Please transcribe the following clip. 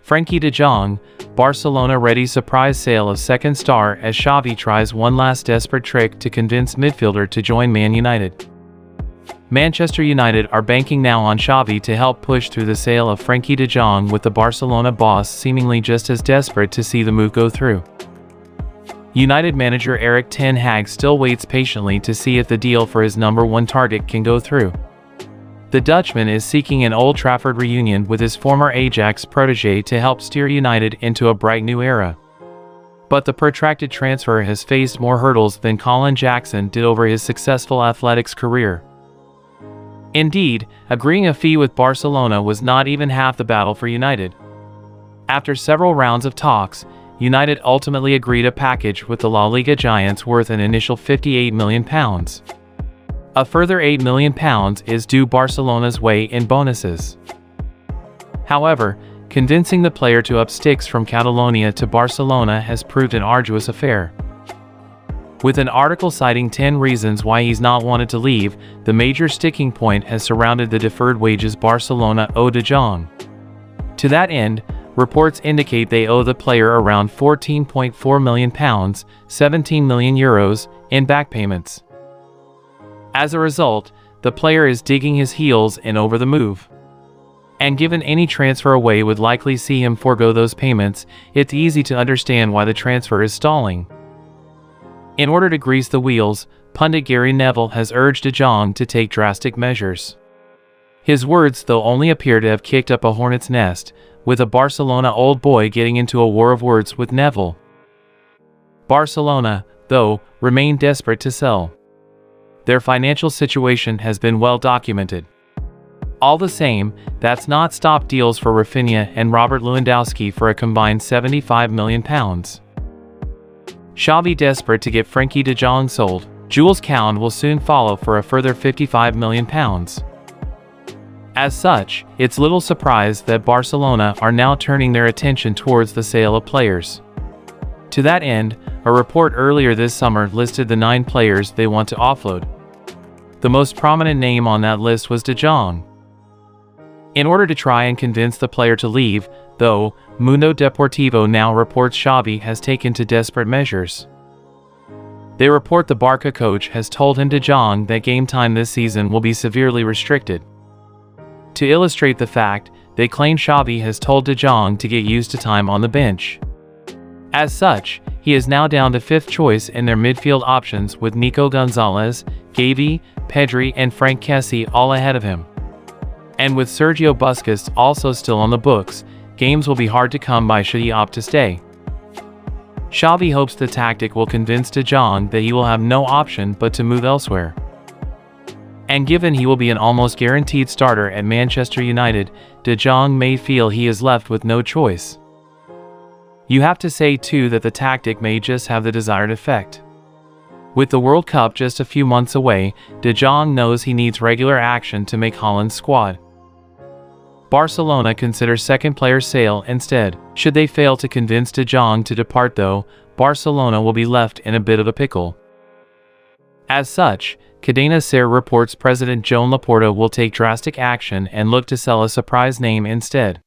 Frenkie de Jong, Barcelona ready surprise sale of second star as Xavi tries one last desperate trick to convince midfielder to join Man United. Manchester United are banking now on Xavi to help push through the sale of Frenkie de Jong, with the Barcelona boss seemingly just as desperate to see the move go through. United manager Erik ten Hag still waits patiently to see if the deal for his number one target can go through. The Dutchman is seeking an Old Trafford reunion with his former Ajax protege to help steer United into a bright new era. But the protracted transfer has faced more hurdles than Colin Jackson did over his successful athletics career. Indeed, agreeing a fee with Barcelona was not even half the battle for United. After several rounds of talks, United ultimately agreed a package with the La Liga giants worth an initial £58 million. A further £8 million is due Barcelona's way in bonuses. However, convincing the player to up sticks from Catalonia to Barcelona has proved an arduous affair. With an article citing 10 reasons why he's not wanted to leave, the major sticking point has surrounded the deferred wages Barcelona owe de Jong. To that end, reports indicate they owe the player around £14.4 million, €17 million, in back payments. As a result, the player is digging his heels in over the move. And given any transfer away would likely see him forego those payments, it's easy to understand why the transfer is stalling. In order to grease the wheels, pundit Gary Neville has urged de Jong to take drastic measures. His words, though, only appear to have kicked up a hornet's nest, with a Barcelona old boy getting into a war of words with Neville. Barcelona, though, remain desperate to sell. Their financial situation has been well documented. All the same, that's not stopped deals for Rafinha and Robert Lewandowski for a combined £75 million. Xavi desperate to get Frenkie de Jong sold. Jules Kounde will soon follow for a further £55 million. As such, it's little surprise that Barcelona are now turning their attention towards the sale of players. To that end, a report earlier this summer listed the 9 players they want to offload. The most prominent name on that list was de Jong. In order to try and convince the player to leave, though, Mundo Deportivo now reports Xavi has taken to desperate measures. They report the Barca coach has told him de Jong that game time this season will be severely restricted. To illustrate the fact, they claim Xavi has told de Jong to get used to time on the bench. As such, he is now down to 5th choice in their midfield options, with Nico Gonzalez, Gavi, Pedri and Frank Kessie all ahead of him. And with Sergio Busquets also still on the books, games will be hard to come by should he opt to stay. Xavi hopes the tactic will convince de Jong that he will have no option but to move elsewhere. And given he will be an almost guaranteed starter at Manchester United, de Jong may feel he is left with no choice. You have to say too that the tactic may just have the desired effect. With the World Cup just a few months away, de Jong knows he needs regular action to make Holland's squad. Barcelona consider second player sale instead. Should they fail to convince de Jong to depart, though, Barcelona will be left in a bit of a pickle. As such, Cadena SER reports President Joan Laporta will take drastic action and look to sell a surprise name instead.